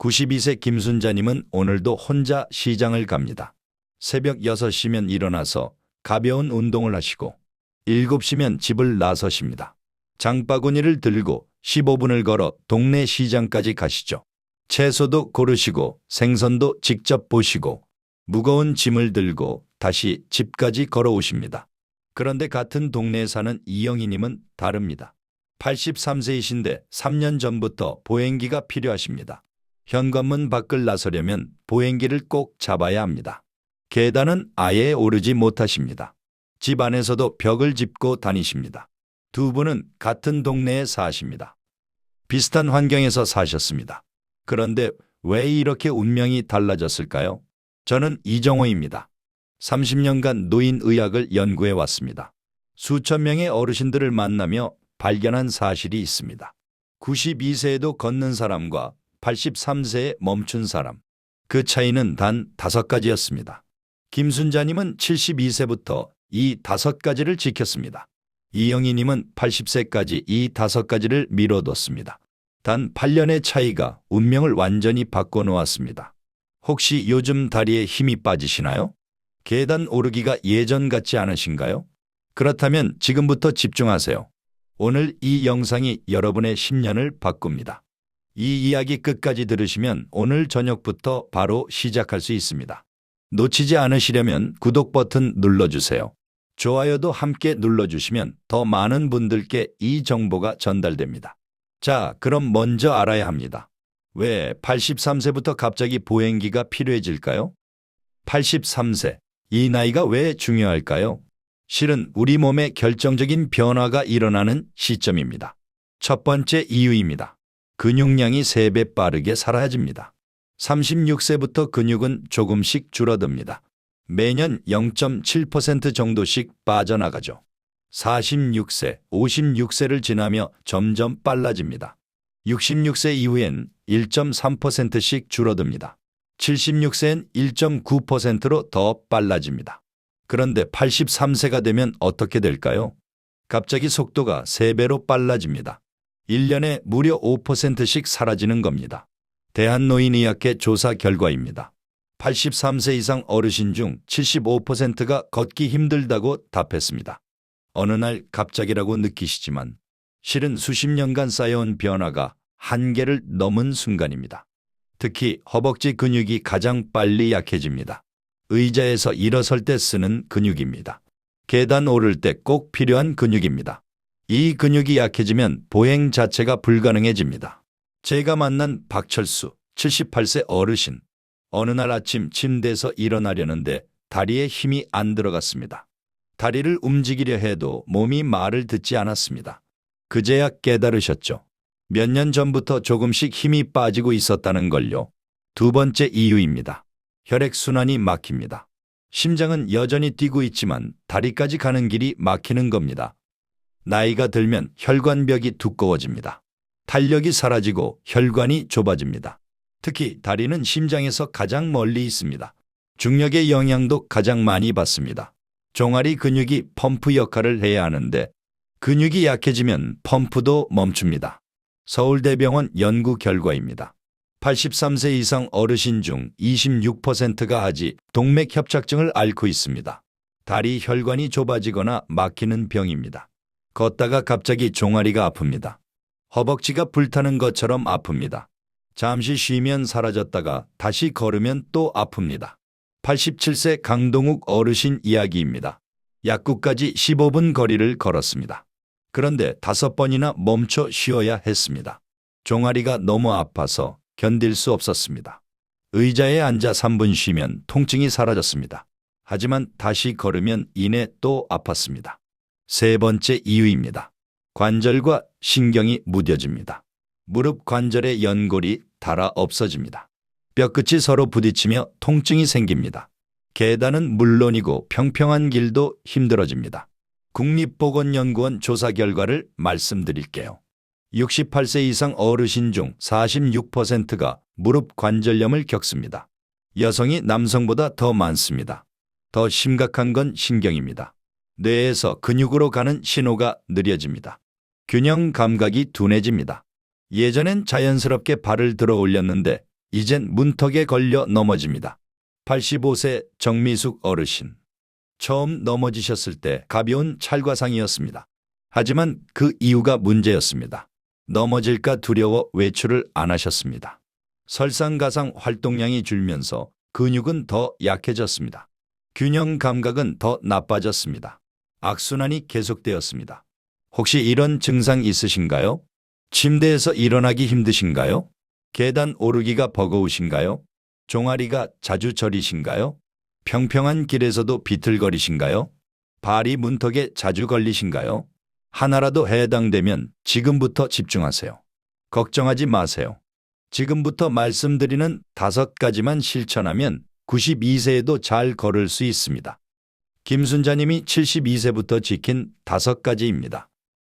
92세 김순자님은 오늘도 혼자 시장을 갑니다. 새벽 6시면 일어나서 가벼운 운동을 하시고 7시면 집을 나서십니다. 장바구니를 들고 15분을 걸어 동네 시장까지 가시죠. 채소도 고르시고 생선도 직접 보시고 무거운 짐을 들고 다시 집까지 걸어오십니다. 그런데 같은 동네에 사는 이영희님은 다릅니다. 83세이신데 3년 전부터 보행기가 필요하십니다. 현관문 밖을 나서려면 보행기를 꼭 잡아야 합니다. 계단은 아예 오르지 못하십니다. 집 안에서도 벽을 짚고 다니십니다. 두 분은 같은 동네에 사십니다. 비슷한 환경에서 사셨습니다. 그런데 왜 이렇게 운명이 달라졌을까요? 저는 이정호입니다. 30년간 노인의학을 연구해 왔습니다. 수천 명의 어르신들을 만나며 발견한 사실이 있습니다. 92세에도 걷는 사람과 83세에 멈춘 사람. 그 차이는 단 5가지였습니다. 김순자님은 72세부터 이 5가지를 지켰습니다. 이영희님은 80세까지 이 5가지를 미뤄뒀습니다. 단 8년의 차이가 운명을 완전히 바꿔놓았습니다. 혹시 요즘 다리에 힘이 빠지시나요? 계단 오르기가 예전 같지 않으신가요? 그렇다면 지금부터 집중하세요. 오늘 이 영상이 여러분의 10년을 바꿉니다. 이 이야기 끝까지 들으시면 오늘 저녁부터 바로 시작할 수 있습니다. 놓치지 않으시려면 구독 버튼 눌러주세요. 좋아요도 함께 눌러주시면 더 많은 분들께 이 정보가 전달됩니다. 자, 그럼 먼저 알아야 합니다. 왜 83세부터 갑자기 보행기가 필요해질까요? 83세, 이 나이가 왜 중요할까요? 실은 우리 몸에 결정적인 변화가 일어나는 시점입니다. 첫 번째 이유입니다. 근육량이 3배 빠르게 사라집니다. 36세부터 근육은 조금씩 줄어듭니다. 매년 0.7% 정도씩 빠져나가죠. 46세, 56세를 지나며 점점 빨라집니다. 66세 이후엔 1.3%씩 줄어듭니다. 76세엔 1.9%로 더 빨라집니다. 그런데 83세가 되면 어떻게 될까요? 갑자기 속도가 3배로 빨라집니다. 1년에 무려 5%씩 사라지는 겁니다. 대한노인의학회 조사 결과입니다. 83세 이상 어르신 중 75%가 걷기 힘들다고 답했습니다. 어느 날 갑자기라고 느끼시지만 실은 수십 년간 쌓여온 변화가 한계를 넘은 순간입니다. 특히 허벅지 근육이 가장 빨리 약해집니다. 의자에서 일어설 때 쓰는 근육입니다. 계단 오를 때 꼭 필요한 근육입니다. 이 근육이 약해지면 보행 자체가 불가능해집니다. 제가 만난 박철수, 78세 어르신. 어느 날 아침 침대에서 일어나려는데 다리에 힘이 안 들어갔습니다. 다리를 움직이려 해도 몸이 말을 듣지 않았습니다. 그제야 깨달으셨죠. 몇 년 전부터 조금씩 힘이 빠지고 있었다는 걸요. 두 번째 이유입니다. 혈액순환이 막힙니다. 심장은 여전히 뛰고 있지만 다리까지 가는 길이 막히는 겁니다. 나이가 들면 혈관벽이 두꺼워집니다. 탄력이 사라지고 혈관이 좁아집니다. 특히 다리는 심장에서 가장 멀리 있습니다. 중력의 영향도 가장 많이 받습니다. 종아리 근육이 펌프 역할을 해야 하는데 근육이 약해지면 펌프도 멈춥니다. 서울대병원 연구 결과입니다. 83세 이상 어르신 중 26%가 아직 동맥협착증을 앓고 있습니다. 다리 혈관이 좁아지거나 막히는 병입니다. 걷다가 갑자기 종아리가 아픕니다. 허벅지가 불타는 것처럼 아픕니다. 잠시 쉬면 사라졌다가 다시 걸으면 또 아픕니다. 87세 강동욱 어르신 이야기입니다. 약국까지 15분 거리를 걸었습니다. 그런데 5번이나 멈춰 쉬어야 했습니다. 종아리가 너무 아파서 견딜 수 없었습니다. 의자에 앉아 3분 쉬면 통증이 사라졌습니다. 하지만 다시 걸으면 이내 또 아팠습니다. 세 번째 이유입니다. 관절과 신경이 무뎌집니다. 무릎 관절의 연골이 닳아 없어집니다. 뼈끝이 서로 부딪히며 통증이 생깁니다. 계단은 물론이고 평평한 길도 힘들어집니다. 국립보건연구원 조사 결과를 말씀드릴게요. 68세 이상 어르신 중 46%가 무릎 관절염을 겪습니다. 여성이 남성보다 더 많습니다. 더 심각한 건 신경입니다. 뇌에서 근육으로 가는 신호가 느려집니다. 균형 감각이 둔해집니다. 예전엔 자연스럽게 발을 들어 올렸는데 이젠 문턱에 걸려 넘어집니다. 85세 정미숙 어르신. 처음 넘어지셨을 때 가벼운 찰과상이었습니다. 하지만 그 이유가 문제였습니다. 넘어질까 두려워 외출을 안 하셨습니다. 설상가상 활동량이 줄면서 근육은 더 약해졌습니다. 균형 감각은 더 나빠졌습니다. 악순환이 계속되었습니다. 혹시 이런 증상 있으신가요? 침대에서 일어나기 힘드신가요? 계단 오르기가 버거우신가요? 종아리가 자주 저리신가요? 평평한 길에서도 비틀거리신가요? 발이 문턱에 자주 걸리신가요? 하나라도 해당되면 지금부터 집중하세요. 걱정하지 마세요. 지금부터 말씀드리는 5가지만 실천하면 92세에도 잘 걸을 수 있습니다. 김순자님이 72세부터 지킨 5가지입니다.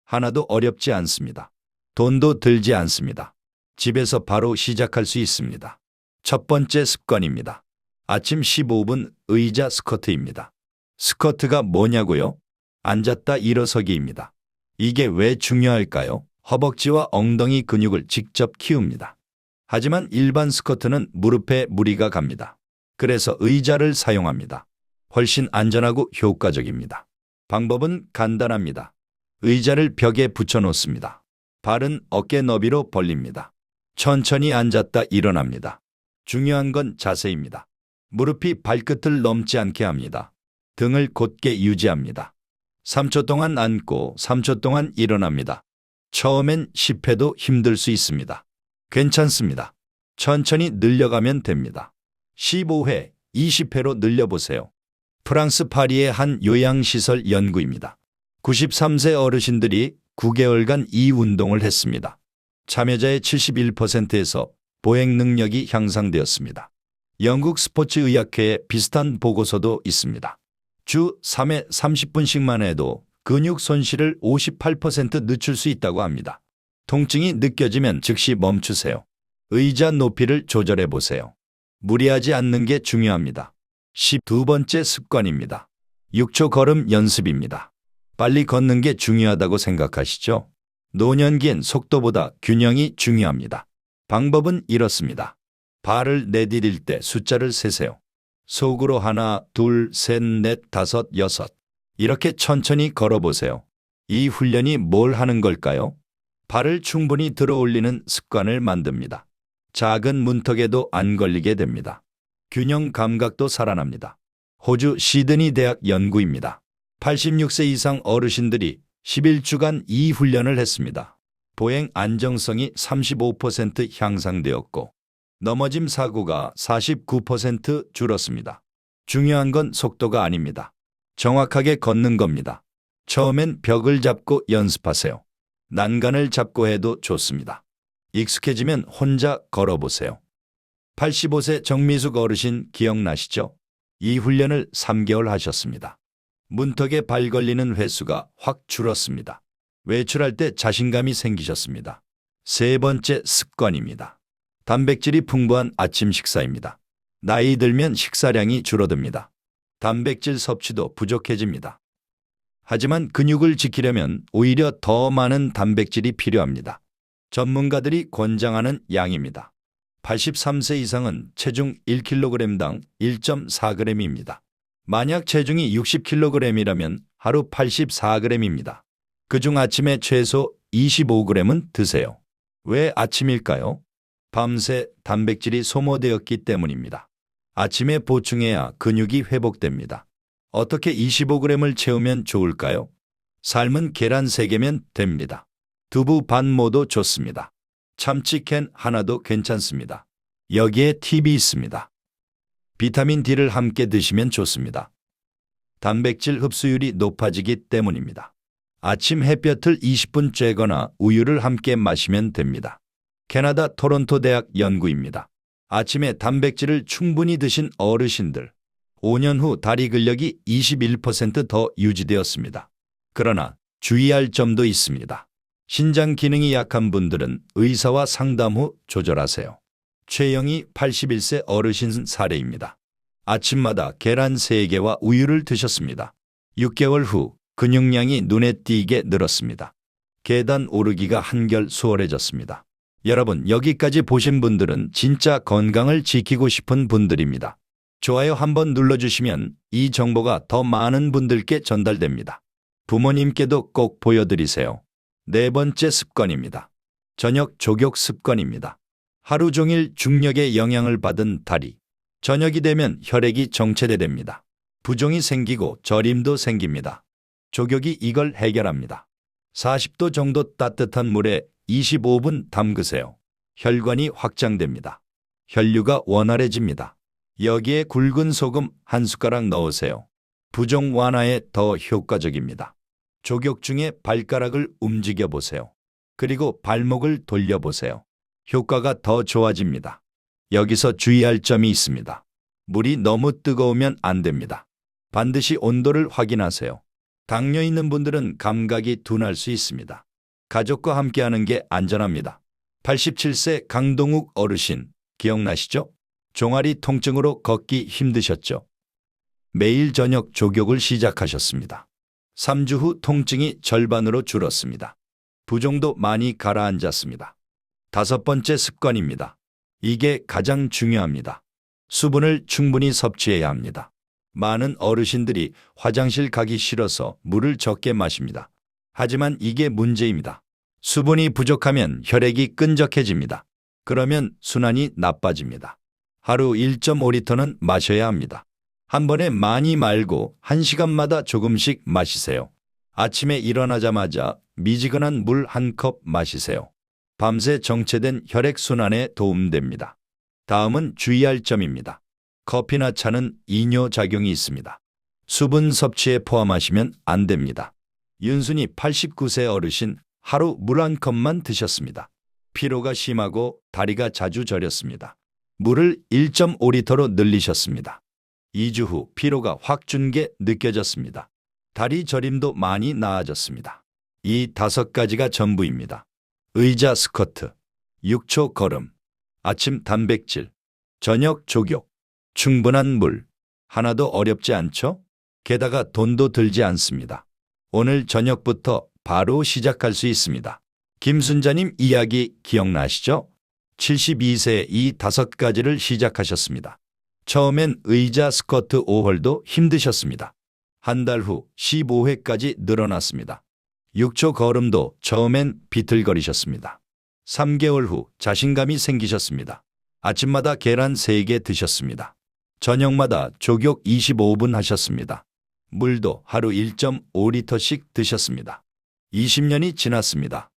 하나도 어렵지 않습니다. 돈도 들지 않습니다. 집에서 바로 시작할 수 있습니다. 첫 번째 습관입니다. 아침 15분 의자 스쿼트입니다. 스쿼트가 뭐냐고요? 앉았다 일어서기입니다. 이게 왜 중요할까요? 허벅지와 엉덩이 근육을 직접 키웁니다. 하지만 일반 스쿼트는 무릎에 무리가 갑니다. 그래서 의자를 사용합니다. 훨씬 안전하고 효과적입니다. 방법은 간단합니다. 의자를 벽에 붙여 놓습니다. 발은 어깨 너비로 벌립니다. 천천히 앉았다 일어납니다. 중요한 건 자세입니다. 무릎이 발끝을 넘지 않게 합니다. 등을 곧게 유지합니다. 3초 동안 앉고 3초 동안 일어납니다. 처음엔 10회도 힘들 수 있습니다. 괜찮습니다. 천천히 늘려가면 됩니다. 15회, 20회로 늘려보세요. 프랑스 파리의 한 요양시설 연구입니다. 93세 어르신들이 9개월간 이 운동을 했습니다. 참여자의 71%에서 보행 능력이 향상되었습니다. 영국 스포츠의학회에 비슷한 보고서도 있습니다. 주 3회 30분씩만 해도 근육 손실을 58% 늦출 수 있다고 합니다. 통증이 느껴지면 즉시 멈추세요. 의자 높이를 조절해 보세요. 무리하지 않는 게 중요합니다. 12번째 습관입니다. 6초 걸음 연습입니다. 빨리 걷는 게 중요하다고 생각하시죠? 노년기엔 속도보다 균형이 중요합니다. 방법은 이렇습니다. 발을 내디딜 때 숫자를 세세요. 속으로 하나, 둘, 셋, 넷, 다섯, 여섯. 이렇게 천천히 걸어보세요. 이 훈련이 뭘 하는 걸까요? 발을 충분히 들어 올리는 습관을 만듭니다. 작은 문턱에도 안 걸리게 됩니다. 균형 감각도 살아납니다. 호주 시드니 대학 연구입니다. 86세 이상 어르신들이 11주간 이 훈련을 했습니다. 보행 안정성이 35% 향상되었고 넘어짐 사고가 49% 줄었습니다. 중요한 건 속도가 아닙니다. 정확하게 걷는 겁니다. 처음엔 벽을 잡고 연습하세요. 난간을 잡고 해도 좋습니다. 익숙해지면 혼자 걸어보세요. 85세 정미숙 어르신 기억나시죠? 이 훈련을 3개월 하셨습니다. 문턱에 발 걸리는 횟수가 확 줄었습니다. 외출할 때 자신감이 생기셨습니다. 3번째 습관입니다. 단백질이 풍부한 아침 식사입니다. 나이 들면 식사량이 줄어듭니다. 단백질 섭취도 부족해집니다. 하지만 근육을 지키려면 오히려 더 많은 단백질이 필요합니다. 전문가들이 권장하는 양입니다. 83세 이상은 체중 1kg당 1.4g입니다. 만약 체중이 60kg이라면 하루 84g입니다. 그중 아침에 최소 25g은 드세요. 왜 아침일까요? 밤새 단백질이 소모되었기 때문입니다. 아침에 보충해야 근육이 회복됩니다. 어떻게 25g을 채우면 좋을까요? 삶은 계란 3개면 됩니다. 두부 반모도 좋습니다. 참치캔 하나도 괜찮습니다. 여기에 팁이 있습니다. 비타민 D를 함께 드시면 좋습니다. 단백질 흡수율이 높아지기 때문입니다. 아침 햇볕을 20분 쬐거나 우유를 함께 마시면 됩니다. 캐나다 토론토 대학 연구입니다. 아침에 단백질을 충분히 드신 어르신들, 5년 후 다리 근력이 21% 더 유지되었습니다. 그러나 주의할 점도 있습니다. 신장 기능이 약한 분들은 의사와 상담 후 조절하세요. 최영희 81세 어르신 사례입니다. 아침마다 계란 3개와 우유를 드셨습니다. 6개월 후 근육량이 눈에 띄게 늘었습니다. 계단 오르기가 한결 수월해졌습니다. 여러분, 여기까지 보신 분들은 진짜 건강을 지키고 싶은 분들입니다. 좋아요 한번 눌러주시면 이 정보가 더 많은 분들께 전달됩니다. 부모님께도 꼭 보여드리세요. 네 번째 습관입니다. 저녁 족욕 습관입니다. 하루 종일 중력의 영향을 받은 다리. 저녁이 되면 혈액이 정체됩니다. 부종이 생기고 저림도 생깁니다. 족욕이 이걸 해결합니다. 40도 정도 따뜻한 물에 25분 담그세요. 혈관이 확장됩니다. 혈류가 원활해집니다. 여기에 굵은 소금 한 숟가락 넣으세요. 부종 완화에 더 효과적입니다. 족욕 중에 발가락을 움직여 보세요. 그리고 발목을 돌려보세요. 효과가 더 좋아집니다. 여기서 주의할 점이 있습니다. 물이 너무 뜨거우면 안 됩니다. 반드시 온도를 확인하세요. 당뇨 있는 분들은 감각이 둔할 수 있습니다. 가족과 함께하는 게 안전합니다. 87세 강동욱 어르신 기억나시죠? 종아리 통증으로 걷기 힘드셨죠? 매일 저녁 족욕을 시작하셨습니다. 3주 후 통증이 절반으로 줄었습니다. 부종도 많이 가라앉았습니다. 다섯 번째 습관입니다. 이게 가장 중요합니다. 수분을 충분히 섭취해야 합니다. 많은 어르신들이 화장실 가기 싫어서 물을 적게 마십니다. 하지만 이게 문제입니다. 수분이 부족하면 혈액이 끈적해집니다. 그러면 순환이 나빠집니다. 하루 1.5리터는 마셔야 합니다. 한 번에 많이 말고 1시간마다 조금씩 마시세요. 아침에 일어나자마자 미지근한 물 한 컵 마시세요. 밤새 정체된 혈액순환에 도움됩니다. 다음은 주의할 점입니다. 커피나 차는 이뇨작용이 있습니다. 수분 섭취에 포함하시면 안 됩니다. 윤순이 89세 어르신 하루 물 한 컵만 드셨습니다. 피로가 심하고 다리가 자주 저렸습니다. 물을 1.5리터로 늘리셨습니다. 2주 후 피로가 확 준 게 느껴졌습니다. 다리 저림도 많이 나아졌습니다. 이 5가지가 전부입니다. 의자 스쿼트, 6초 걸음, 아침 단백질, 저녁 족욕, 충분한 물. 하나도 어렵지 않죠? 게다가 돈도 들지 않습니다. 오늘 저녁부터 바로 시작할 수 있습니다. 김순자님 이야기 기억나시죠? 72세에 이 5가지를 시작하셨습니다. 처음엔 의자 스쿼트 5홀도 힘드셨습니다. 한 달 후 15회까지 늘어났습니다. 6초 걸음도 처음엔 비틀거리셨습니다. 3개월 후 자신감이 생기셨습니다. 아침마다 계란 3개 드셨습니다. 저녁마다 족욕 25분 하셨습니다. 물도 하루 1.5리터씩 드셨습니다. 20년이 지났습니다.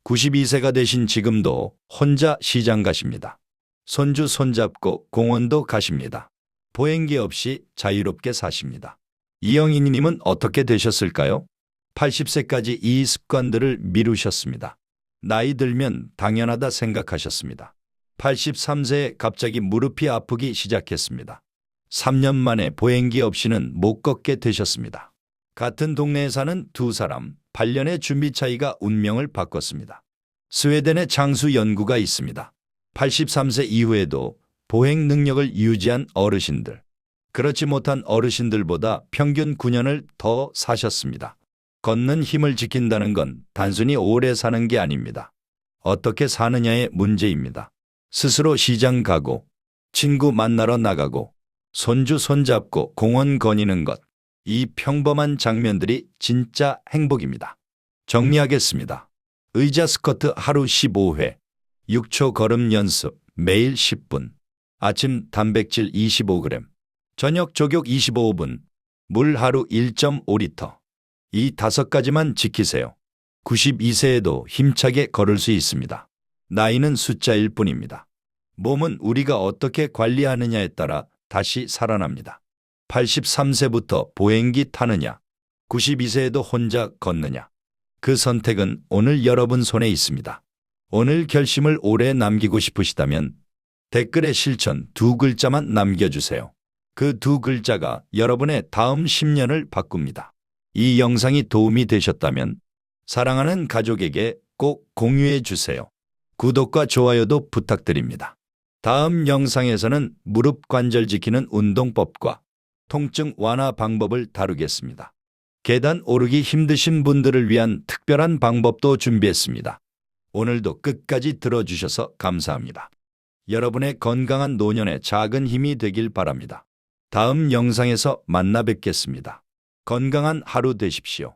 92세가 되신 지금도 혼자 시장 가십니다. 손주 손잡고 공원도 가십니다. 보행기 없이 자유롭게 사십니다. 이영희님은 어떻게 되셨을까요? 80세까지 이 습관들을 미루셨습니다. 나이 들면 당연하다 생각하셨습니다. 83세에 갑자기 무릎이 아프기 시작했습니다. 3년 만에 보행기 없이는 못 걷게 되셨습니다. 같은 동네에 사는 두 사람, 8년의 준비 차이가 운명을 바꿨습니다. 스웨덴의 장수 연구가 있습니다. 83세 이후에도 보행 능력을 유지한 어르신들, 그렇지 못한 어르신들보다 평균 9년을 더 사셨습니다. 걷는 힘을 지킨다는 건 단순히 오래 사는 게 아닙니다. 어떻게 사느냐의 문제입니다. 스스로 시장 가고, 친구 만나러 나가고, 손주 손잡고 공원 거니는 것. 이 평범한 장면들이 진짜 행복입니다. 정리하겠습니다. 의자 스쿼트 하루 15회, 6초 걸음 연습 매일 10분, 아침 단백질 25g, 저녁 족욕 25분, 물 하루 1.5리터. 이 5가지만 지키세요. 92세에도 힘차게 걸을 수 있습니다. 나이는 숫자일 뿐입니다. 몸은 우리가 어떻게 관리하느냐에 따라 다시 살아납니다. 83세부터 보행기 타느냐, 92세에도 혼자 걷느냐. 그 선택은 오늘 여러분 손에 있습니다. 오늘 결심을 오래 남기고 싶으시다면 댓글에 실천 2글자만 남겨주세요. 그 2글자가 여러분의 다음 10년을 바꿉니다. 이 영상이 도움이 되셨다면 사랑하는 가족에게 꼭 공유해 주세요. 구독과 좋아요도 부탁드립니다. 다음 영상에서는 무릎 관절 지키는 운동법과 통증 완화 방법을 다루겠습니다. 계단 오르기 힘드신 분들을 위한 특별한 방법도 준비했습니다. 오늘도 끝까지 들어주셔서 감사합니다. 여러분의 건강한 노년에 작은 힘이 되길 바랍니다. 다음 영상에서 만나 뵙겠습니다. 건강한 하루 되십시오.